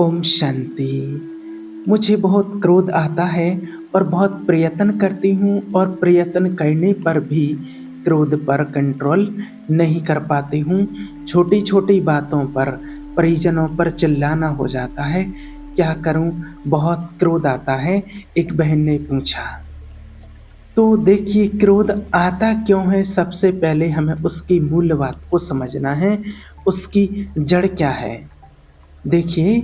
ओम शांति। मुझे बहुत क्रोध आता है और बहुत प्रयत्न करती हूँ और प्रयत्न करने पर भी क्रोध पर कंट्रोल नहीं कर पाती हूँ। छोटी-छोटी बातों पर परिजनों पर चिल्लाना हो जाता है। क्या करूँ? बहुत क्रोध आता है, एक बहन ने पूछा। तो देखिए क्रोध आता क्यों है? सबसे पहले हमें उसकी मूल बात को समझना है, उसकी जड़ क्या है? देखिए,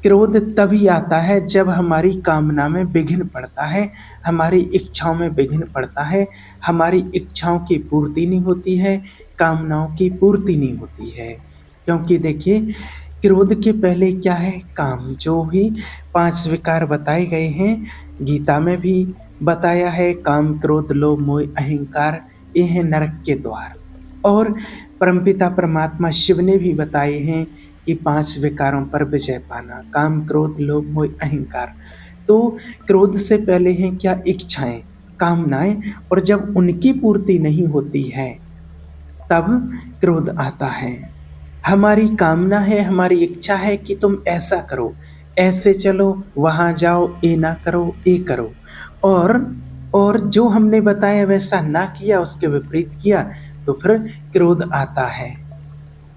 क्रोध तभी आता है जब हमारी कामना में विघ्न पड़ता है, हमारी इच्छाओं में विघ्न पड़ता है, हमारी इच्छाओं की पूर्ति नहीं होती है, कामनाओं की पूर्ति नहीं होती है। क्योंकि देखिए, क्रोध के पहले क्या है? काम। जो भी 5 विकार बताए गए हैं, गीता में भी बताया है, काम, क्रोध, लोभ, मोह, अहंकार, ये हैं नरक के द्वार। और परमपिता परमात्मा शिव ने भी बताए हैं कि 5 विकारों पर विजय पाना, काम, क्रोध, लोभ, मोह, अहंकार। तो क्रोध से पहले हैं क्या? इच्छाएँ, कामनाएँ, और जब उनकी पूर्ति नहीं होती है, तब क्रोध आता है। हमारी कामना है, हमारी इच्छा है कि तुम ऐसा करो, ऐसे चलो, वहाँ जाओ, ये ना करो, ये करो। और और जो हमने बताया वैसा ना किया, उसके विपरीत किया, तो फिर क्रोध आता है।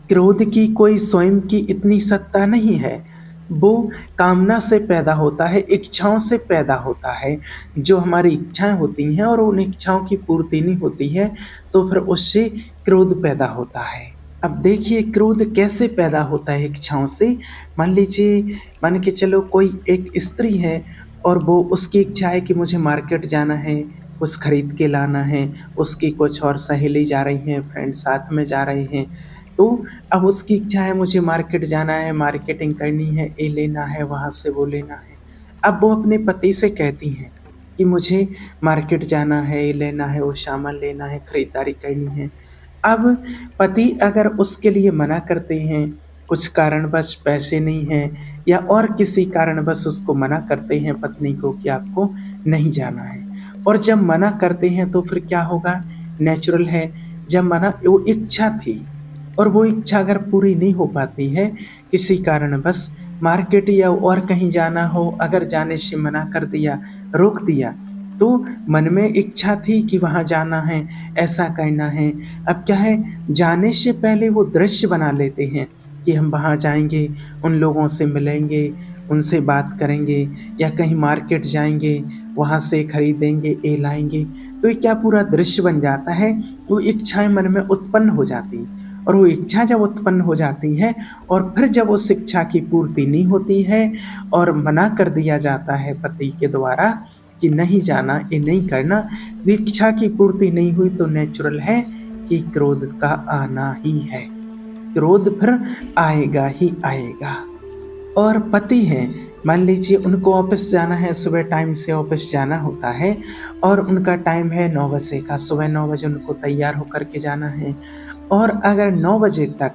क्रोध की कोई स्वयं की इतनी सत्ता नहीं है। वो कामना से पैदा होता है, इच्छाओं से पैदा होता है। जो हमारी इच्छाएँ होती हैं और उन इच्छाओं की पूर्ति नहीं होती है, तो फिर उससे क्रोध पैदा होता है। अब देखिए क्रोध कैसे पैदा होता है इच्छाओं से। मान लीजिए, मान के चलो कोई एक स्त्री है और वो उसकी इच्छा है कि मुझे मार्केट जाना है, कुछ खरीद के लाना है, उसकी कुछ और सहेली जा रही हैं, फ्रेंड साथ में जा रहे हैं। तो अब उसकी इच्छा है मुझे मार्केट जाना है, मार्केटिंग करनी है, ये लेना है, वहाँ से वो लेना है। अब वो अपने पति से कहती हैं कि मुझे मार्केट जाना है, ये लेना है, वो सामान लेना है, खरीदारी करनी है। अब पति अगर उसके लिए मना करते हैं, कुछ कारणवश पैसे नहीं हैं या और किसी कारणवश उसको मना करते हैं पत्नी को कि आपको नहीं जाना है। और जब मना करते हैं तो फिर क्या होगा? नेचुरल है, जब मना वो इच्छा थी और वो इच्छा अगर पूरी नहीं हो पाती है, किसी कारणवश मार्केट या और कहीं जाना हो, अगर जाने से मना कर दिया, रोक दिया, तो मन में इच्छा थी कि वहाँ जाना है, ऐसा करना है। अब क्या है, जाने से पहले वो दृश्य बना लेते हैं कि हम वहाँ जाएँगे, उन लोगों से मिलेंगे, उनसे बात करेंगे या कहीं मार्केट जाएँगे, वहाँ से खरीदेंगे, ये लाएँगे। तो ये क्या पूरा दृश्य बन जाता है, वो इच्छाएँ मन में उत्पन्न हो जाती। और वो इच्छा जब उत्पन्न हो जाती है और फिर जब उस इच्छा की पूर्ति नहीं होती है और मना कर दिया जाता है पति के द्वारा कि नहीं जाना, ये नहीं करना, तो इच्छा की पूर्ति नहीं हुई तो नेचुरल है कि क्रोध का आना ही है। क्रोध फिर आएगा ही आएगा। और पति हैं, मान लीजिए उनको ऑफ़िस जाना है, सुबह टाइम से ऑफ़िस जाना होता है और उनका टाइम है 9 बजे का, सुबह 9 बजे उनको तैयार होकर के जाना है। और अगर 9 बजे तक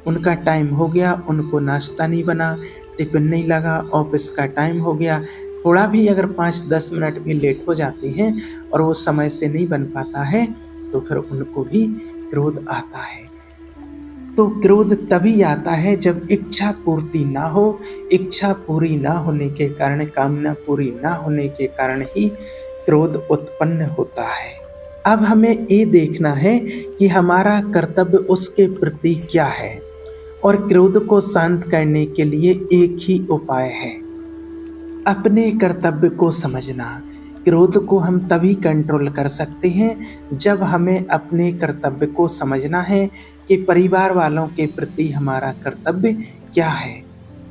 उनका टाइम हो गया, उनको नाश्ता नहीं बना, टिफ़िन नहीं लगा, ऑफ़िस का टाइम हो गया, थोड़ा भी अगर 5-10 मिनट भी लेट हो जाते हैं और वो समय से नहीं बन पाता है, तो फिर उनको भी क्रोध आता है। तो क्रोध तभी आता है जब इच्छा पूर्ति ना हो, इच्छा पूरी ना होने के कारण, कामना पूरी ना होने के कारण ही क्रोध उत्पन्न होता है। अब हमें ये देखना है कि हमारा कर्तव्य उसके प्रति क्या है और क्रोध को शांत करने के लिए एक ही उपाय है, अपने कर्तव्य को समझना। क्रोध को हम तभी कंट्रोल कर सकते हैं जब हमें अपने कर्तव्य को समझना है कि परिवार वालों के प्रति हमारा कर्तव्य क्या है।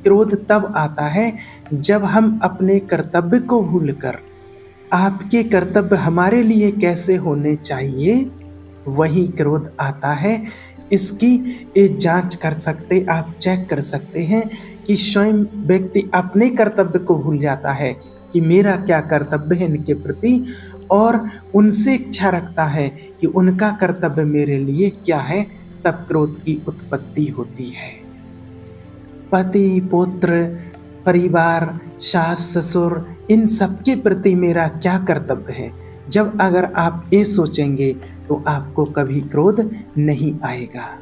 क्रोध तब आता है जब हम अपने कर्तव्य को भूलकर आपके कर्तव्य हमारे लिए कैसे होने चाहिए, वही क्रोध आता है। इसकी एक जांच कर सकते, आप चेक कर सकते हैं कि स्वयं व्यक्ति अपने कर्तव्य को भूल जाता है कि मेरा क्या कर्तव्य है इनके प्रति, और उनसे इच्छा रखता है कि उनका कर्तव्य मेरे लिए क्या है, तब क्रोध की उत्पत्ति होती है। पति, पुत्र, परिवार, सास-ससुर, इन सबके प्रति मेरा क्या कर्तव्य है? जब अगर आप ये सोचेंगे तो आपको कभी क्रोध नहीं आएगा।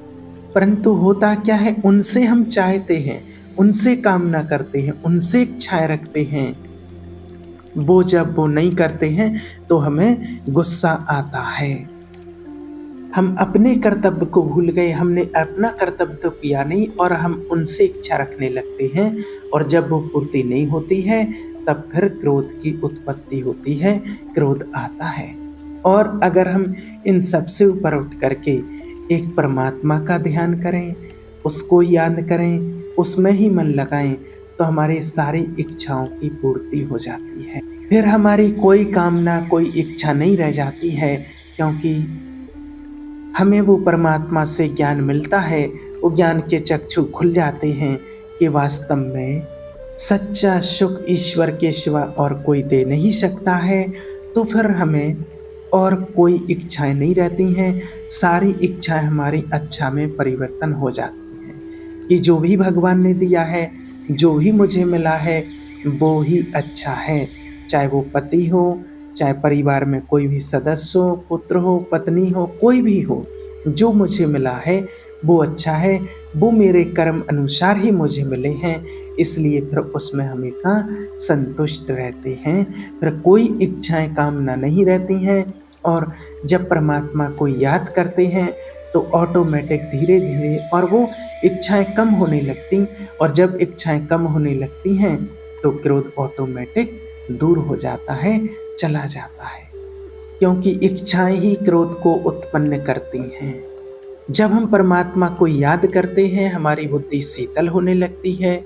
परंतु होता क्या है, उनसे हम चाहते हैं, उनसे कामना करते हैं, उनसे इच्छाएँ रखते हैं, वो जब वो नहीं करते हैं तो हमें गुस्सा आता है। हम अपने कर्तव्य को भूल गए, हमने अपना कर्तव्य तो किया नहीं और हम उनसे इच्छा रखने लगते हैं और जब वो पूर्ति नहीं होती है तब फिर क्रोध की उत्पत्ति होती है, क्रोध आता है। और अगर हम इन सब से ऊपर उठ करके एक परमात्मा का ध्यान करें, उसको याद करें, उसमें ही मन लगाएं तो हमारी सारी इच्छाओं की पूर्ति हो जाती है। फिर हमारी कोई कामना, कोई इच्छा नहीं रह जाती है, क्योंकि हमें वो परमात्मा से ज्ञान मिलता है। वो ज्ञान के चक्षु खुल जाते हैं कि वास्तव में सच्चा सुख ईश्वर के सिवा और कोई दे नहीं सकता है। तो फिर हमें और कोई इच्छाएं नहीं रहती हैं, सारी इच्छाएं हमारी अच्छा में परिवर्तन हो जाती हैं कि जो भी भगवान ने दिया है, जो भी मुझे मिला है वो ही अच्छा है। चाहे वो पति हो, चाहे परिवार में कोई भी सदस्य हो, पुत्र हो, पत्नी हो, कोई भी हो, जो मुझे मिला है वो अच्छा है, वो मेरे कर्म अनुसार ही मुझे मिले हैं, इसलिए फिर उसमें हमेशा संतुष्ट रहते हैं। फिर कोई इच्छाएं कामना नहीं रहती हैं और जब परमात्मा को याद करते हैं तो ऑटोमेटिक धीरे धीरे और वो इच्छाएं कम होने लगती और जब इच्छाएं कम होने लगती हैं तो क्रोध ऑटोमेटिक दूर हो जाता है, चला जाता है, क्योंकि इच्छाएं ही क्रोध को उत्पन्न करती हैं। जब हम परमात्मा को याद करते हैं हमारी बुद्धि शीतल होने लगती है,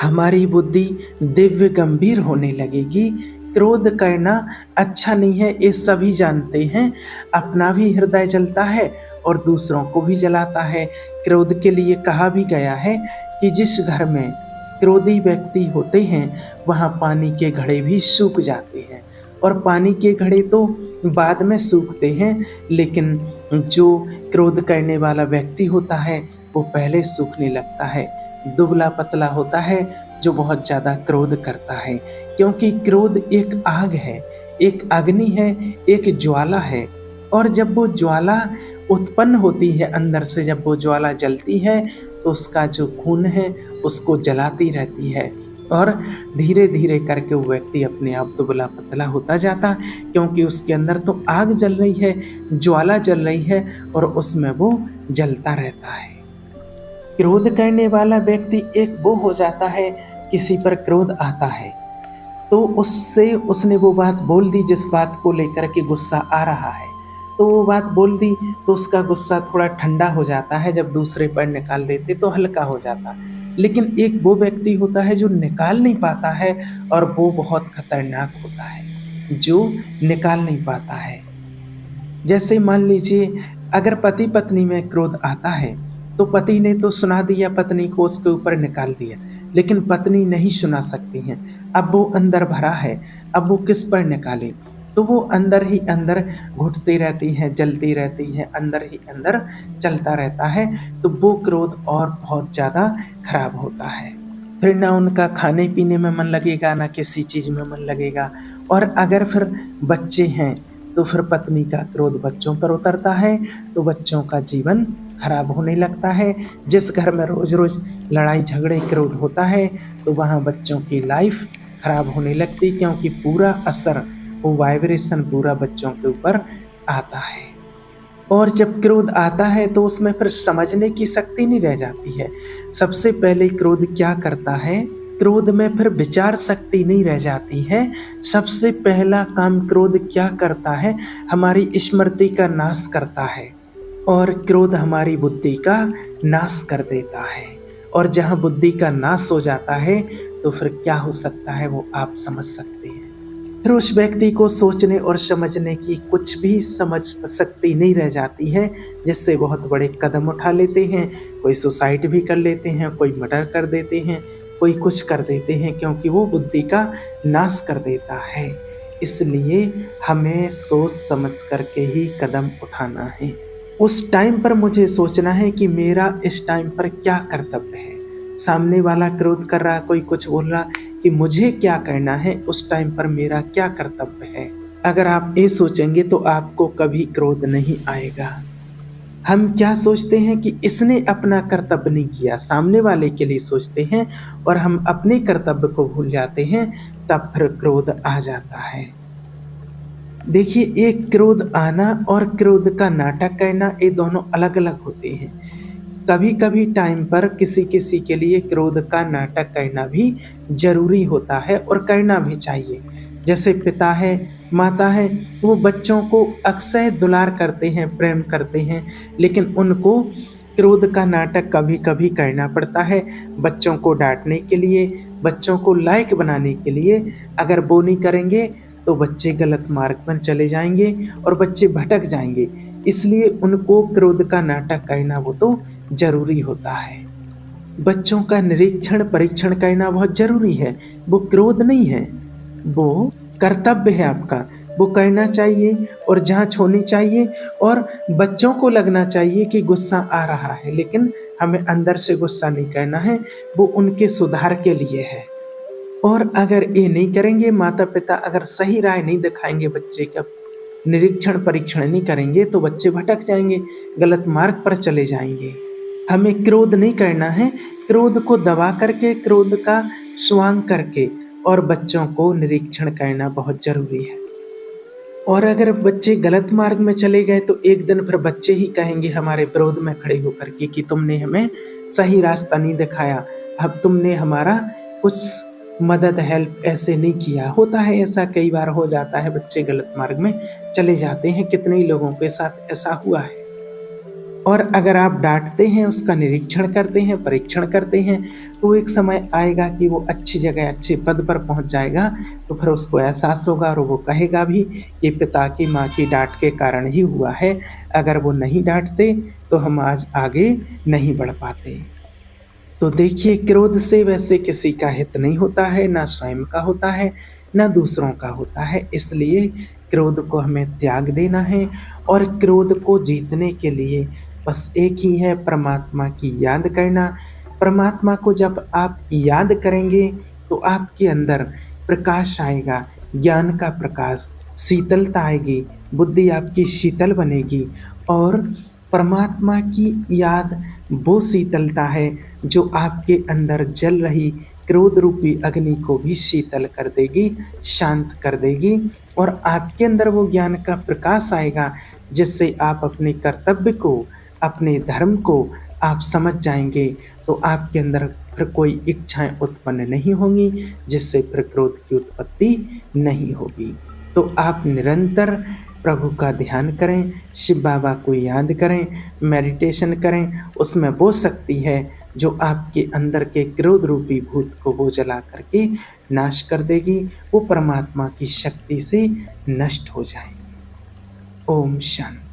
हमारी बुद्धि दिव्य गंभीर होने लगेगी। क्रोध करना अच्छा नहीं है, ये सभी जानते हैं। अपना भी हृदय जलता है और दूसरों को भी जलाता है। क्रोध के लिए कहा भी गया है कि जिस घर में क्रोधी व्यक्ति होते हैं वहाँ पानी के घड़े भी सूख जाते हैं और पानी के घड़े तो बाद में सूखते हैं, लेकिन जो क्रोध करने वाला व्यक्ति होता है वो पहले सूखने लगता है। दुबला पतला होता है जो बहुत ज़्यादा क्रोध करता है, क्योंकि क्रोध एक आग है, एक अग्नि है, एक ज्वाला है। और जब वो ज्वाला उत्पन्न होती है अंदर से, जब वो ज्वाला जलती है तो उसका जो खून है उसको जलाती रहती है और धीरे धीरे करके वो व्यक्ति अपने आप दुबला पतला होता जाता, क्योंकि उसके अंदर तो आग जल रही है, ज्वाला जल रही है और उसमें वो जलता रहता है। क्रोध करने वाला व्यक्ति एक वो हो जाता है, किसी पर क्रोध आता है तो उससे उसने वो बात बोल दी जिस बात को लेकर के गुस्सा आ रहा है, तो वो बात बोल दी तो उसका गुस्सा थोड़ा ठंडा हो जाता है, जब दूसरे पर निकाल देते तो हल्का हो जाता। लेकिन एक वो व्यक्ति होता है जो निकाल नहीं पाता है और वो बहुत खतरनाक होता है, जो निकाल नहीं पाता है। जैसे मान लीजिए अगर पति पत्नी में क्रोध आता है तो पति ने तो सुना दिया पत्नी को, उसके ऊपर निकाल दिया, लेकिन पत्नी नहीं सुना सकती हैं। अब वो अंदर भरा है, अब वो किस पर निकाले, तो वो अंदर ही अंदर घुटती रहती हैं, जलती रहती हैं, अंदर ही अंदर चलता रहता है, तो वो क्रोध और बहुत ज़्यादा खराब होता है। फिर ना उनका खाने पीने में मन लगेगा, ना किसी चीज़ में मन लगेगा। और अगर फिर बच्चे हैं तो फिर पत्नी का क्रोध बच्चों पर उतरता है तो बच्चों का जीवन खराब होने लगता है। जिस घर में रोज़ रोज़ लड़ाई झगड़े क्रोध होता है तो वहाँ बच्चों की लाइफ खराब होने लगती, क्योंकि पूरा असर, वो वाइब्रेशन पूरा बच्चों के ऊपर आता है। और जब क्रोध आता है तो उसमें फिर समझने की शक्ति नहीं रह जाती है। सबसे पहले क्रोध क्या करता है, क्रोध में फिर विचार शक्ति नहीं रह जाती है। सबसे पहला काम क्रोध क्या करता है, हमारी स्मृति का नाश करता है और क्रोध हमारी बुद्धि का नाश कर देता है। और जहाँ बुद्धि का नाश हो जाता है तो फिर क्या हो सकता है वो आप समझ सकते हैं। फिर उस व्यक्ति को सोचने और समझने की कुछ भी समझ शक्ति नहीं रह जाती है, जिससे बहुत बड़े कदम उठा लेते हैं। कोई सुसाइड भी कर लेते हैं, कोई मर्डर कर देते हैं, कोई कुछ कर देते हैं, क्योंकि वो बुद्धि का नाश कर देता है। इसलिए हमें सोच समझ करके ही कदम उठाना है। उस टाइम पर मुझे सोचना है कि मेरा इस टाइम पर क्या कर्तव्य है। सामने वाला क्रोध कर रहा, कोई कुछ बोल रहा, कि मुझे क्या करना है, उस टाइम पर मेरा क्या कर्तव्य है। अगर आप ये सोचेंगे तो आपको कभी क्रोध नहीं आएगा। हम क्या सोचते हैं कि इसने अपना कर्तव्य नहीं किया, सामने वाले के लिए सोचते हैं और हम अपने कर्तव्य को भूल जाते हैं, तब फिर क्रोध आ जाता है। देखिए, एक क्रोध आना और क्रोध का नाटक करना ये दोनों अलग-अलग होते हैं। कभी-कभी टाइम पर किसी-किसी के लिए क्रोध का नाटक करना भी ज़रूरी होता है और करना भी चाहिए। जैसे पिता है, माता है, वो बच्चों को अक्सर दुलार करते हैं, प्रेम करते हैं, लेकिन उनको क्रोध का नाटक कभी-कभी करना पड़ता है। बच्चों को डाँटने के लिए, बच्चों को लायक बनाने के लिए। अगर वो नहीं करेंगे, तो बच्चे गलत मार्ग पर चले जाएँगे और बच्चे भटक जाएँगे। इसलिए उनको क्रोध का नाटक करना वो तो ज़रूरी होता है। बच्चों का निरीक्षण, परीक्षण करना बहुत ज़रूरी है। वो क्रोध नहीं है, वो कर्तव्य है आपका। वो करना चाहिए और जाँच होनी चाहिए और बच्चों को लगना चाहिए कि गुस्सा आ रहा है, लेकिन हमें अंदर से गुस्सा नहीं करना है, वो उनके सुधार के लिए है। और अगर ये नहीं करेंगे, माता-पिता अगर सही राय नहीं दिखाएँगे बच्चे का, निरीक्षण परीक्षण नहीं करेंगे, तो बच्चे भटक जाएँगे, गलत मार्ग पर चले जाएँगे। हमें क्रोध नहीं करना है, क्रोध को दबा करके, क्रोध का स्वांग करके और बच्चों को निरीक्षण करना बहुत ज़रूरी है। और अगर बच्चे गलत मार्ग में चले गए, तो एक दिन फिर बच्चे ही कहेंगे हमारे विरोध में खड़े होकर के कि तुमने हमें सही रास्ता नहीं दिखाया, अब तुमने हमारा कुछ मदद, हेल्प ऐसे नहीं किया। होता है ऐसा, कई बार हो जाता है, बच्चे गलत मार्ग में चले जाते हैं, कितने ही लोगों के साथ ऐसा हुआ है। और अगर आप डाँटते हैं, उसका निरीक्षण करते हैं, परीक्षण करते हैं, तो एक समय आएगा कि वो अच्छी जगह, अच्छे पद पर पहुँच जाएगा, तो फिर उसको एहसास होगा और वो कहेगा भी कि पिता की, माँ की डाँट के कारण ही हुआ है। अगर वो नहीं डाँटते, तो हम आज आगे नहीं बढ़ पाते। तो देखिए, क्रोध से वैसे किसी का हित नहीं होता है, ना स्वयं का होता है, ना दूसरों का होता है। इसलिए क्रोध को हमें त्याग देना है और क्रोध को जीतने के लिए बस एक ही है, परमात्मा की याद करना। परमात्मा को जब आप याद करेंगे, तो आपके अंदर प्रकाश आएगा, ज्ञान का प्रकाश, शीतलता आएगी, बुद्धि आपकी शीतल बनेगी और परमात्मा की याद वो शीतलता है जो आपके अंदर जल रही क्रोध रूपी अग्नि को भी शीतल कर देगी, शांत कर देगी और आपके अंदर वो ज्ञान का प्रकाश आएगा, जिससे आप अपने कर्तव्य को, अपने धर्म को आप समझ जाएँगे। तो आपके अंदर फिर कोई इच्छाएँ उत्पन्न नहीं होंगी, जिससे फिर क्रोध की उत्पत्ति नहीं होगी। तो आप निरंतर प्रभु का ध्यान करें, शिव बाबा को याद करें, मेडिटेशन करें, उसमें वो शक्ति है जो आपके अंदर के क्रोध रूपी भूत को वो जला करके नाश कर देगी, वो परमात्मा की शक्ति से नष्ट हो जाएँगे। ओम शांति।